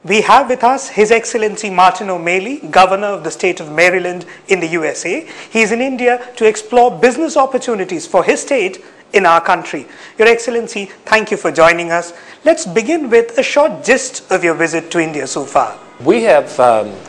We have with us His Excellency Martin O'Malley, Governor of the state of Maryland in the USA. He is in India to explore business opportunities for his state in our country. Your Excellency, thank you for joining us. Let's begin with a short gist of your visit to India so far. We have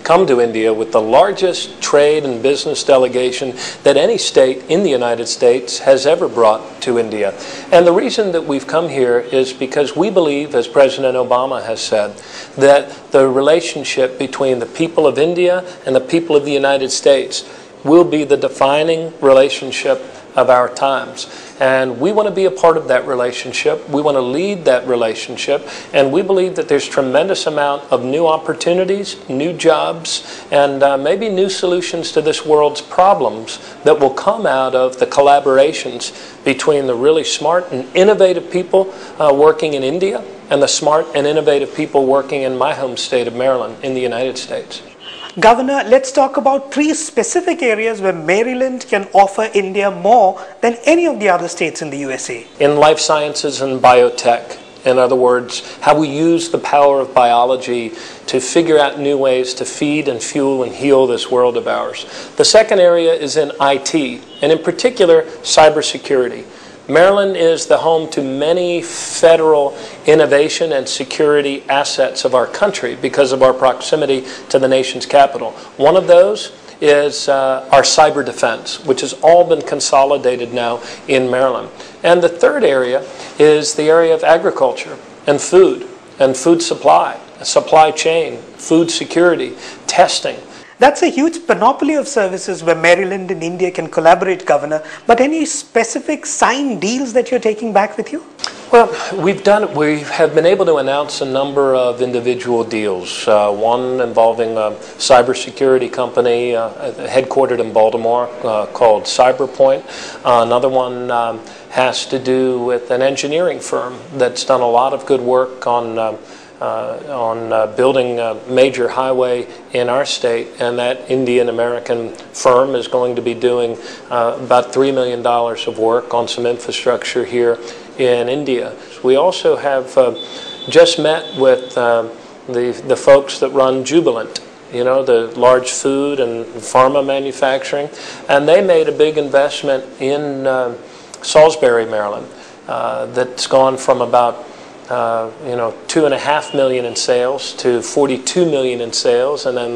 come to India with the largest trade and business delegation that any state in the United States has ever brought to India. And the reason that we've come here is because we believe, as President Obama has said, that the relationship between the people of India and the people of the United States will be the defining relationship of our times. And we want to be a part of that relationship. We want to lead that relationship. And we believe that there's tremendous amount of new opportunities, new jobs, and maybe new solutions to this world's problems that will come out of the collaborations between the really smart and innovative people working in India and the smart and innovative people working in my home state of Maryland in the United States. Governor, let's talk about 3 specific areas where Maryland can offer India more than any of the other states in the USA. In life sciences and biotech, in other words, how we use the power of biology to figure out new ways to feed and fuel and heal this world of ours. The second area is in IT, and in particular, cybersecurity. Maryland is the home to many federal innovation and security assets of our country because of our proximity to the nation's capital. One of those is our cyber defense, which has all been consolidated now in Maryland. And the third area is the area of agriculture and food supply, supply chain, food security, testing. That's a huge panoply of services where Maryland and India can collaborate, Governor. But any specific signed deals that you're taking back with you? Well, we have been able to announce a number of individual deals. One involving a cybersecurity company headquartered in Baltimore called CyberPoint. Another one has to do with an engineering firm that's done a lot of good work on building a major highway in our state, and that Indian-American firm is going to be doing about $3 million of work on some infrastructure here in India. We also have just met with the folks that run Jubilant, you know, the large food and pharma manufacturing, and they made a big investment in Salisbury, Maryland, that's gone from about $2.5 million in sales to $42 million in sales, and then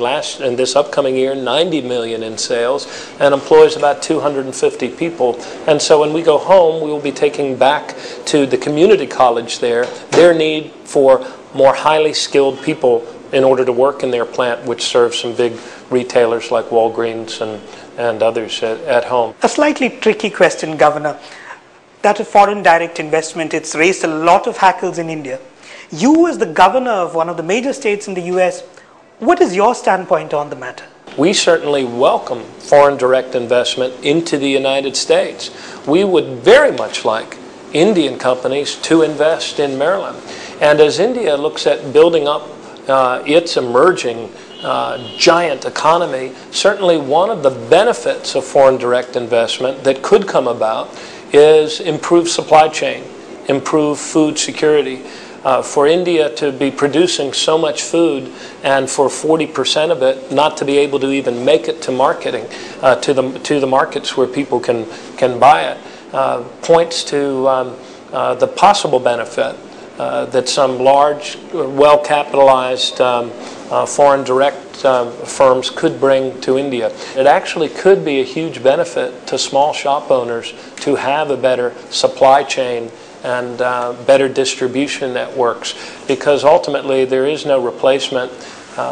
this upcoming year, $90 million in sales, and employs about 250 people. And so when we go home, we will be taking back to the community college there their need for more highly skilled people in order to work in their plant, which serves some big retailers like Walgreens and others at home. A slightly tricky question, Governor. That of foreign direct investment, it's raised a lot of hackles in India. You, as the governor of one of the major states in the US, what is your standpoint on the matter? We certainly welcome foreign direct investment into the United States. We would very much like Indian companies to invest in Maryland. And as India looks at building up its emerging giant economy, certainly one of the benefits of foreign direct investment that could come about is improved supply chain, improved food security. For India to be producing so much food and for 40% of it not to be able to even make it to marketing, to the markets where people can buy it, points to the possible benefit that some large, well-capitalized foreign direct firms could bring to India. It actually could be a huge benefit to small shop owners to have a better supply chain and better distribution networks, because ultimately there is no replacement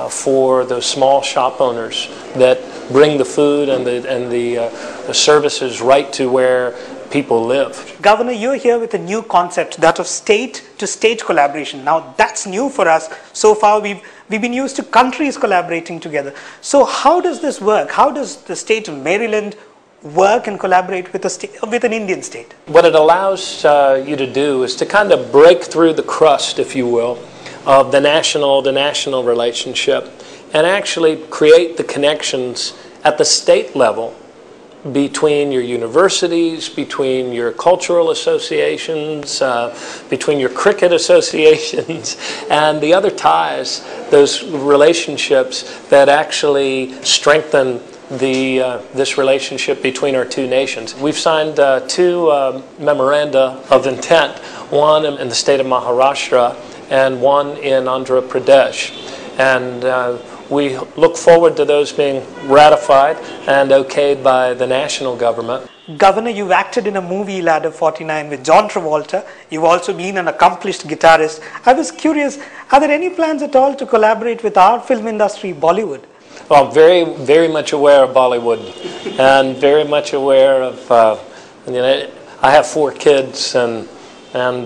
for those small shop owners that bring the food and the services right to where people live. Governor, you're here with a new concept, that of state-to-state collaboration. Now, that's new for us. So far, we've been used to countries collaborating together. So how does this work? How does the state of Maryland work and collaborate with an Indian state? What it allows you to do is to kind of break through the crust, if you will, of the national relationship and actually create the connections at the state level between your universities, between your cultural associations, between your cricket associations, and the other ties, those relationships that actually strengthen this relationship between our two nations. We've signed two memoranda of intent, one in the state of Maharashtra and one in Andhra Pradesh. And we look forward to those being ratified and okayed by the national government. Governor, you've acted in a movie, Ladder 49, with John Travolta. You've also been an accomplished guitarist. I was curious, are there any plans at all to collaborate with our film industry, Bollywood? Well, I'm very much aware of Bollywood and very much aware of, I have 4 kids, and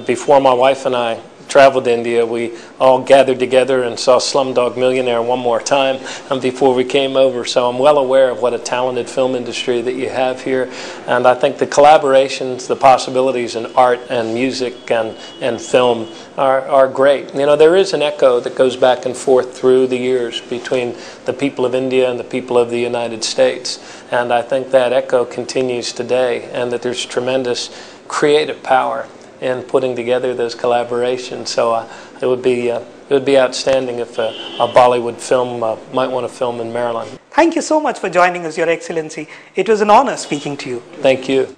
before my wife and I traveled to India, we all gathered together and saw Slumdog Millionaire one more time before we came over. So I'm well aware of what a talented film industry that you have here. And I think the collaborations, the possibilities in art and music and film are great. You know, there is an echo that goes back and forth through the years between the people of India and the people of the United States. And I think that echo continues today, and that there's tremendous creative power in putting together those collaborations. So it would be outstanding if a Bollywood film might want to film in Maryland. Thank you so much for joining us, Your Excellency. It was an honor speaking to you. Thank you.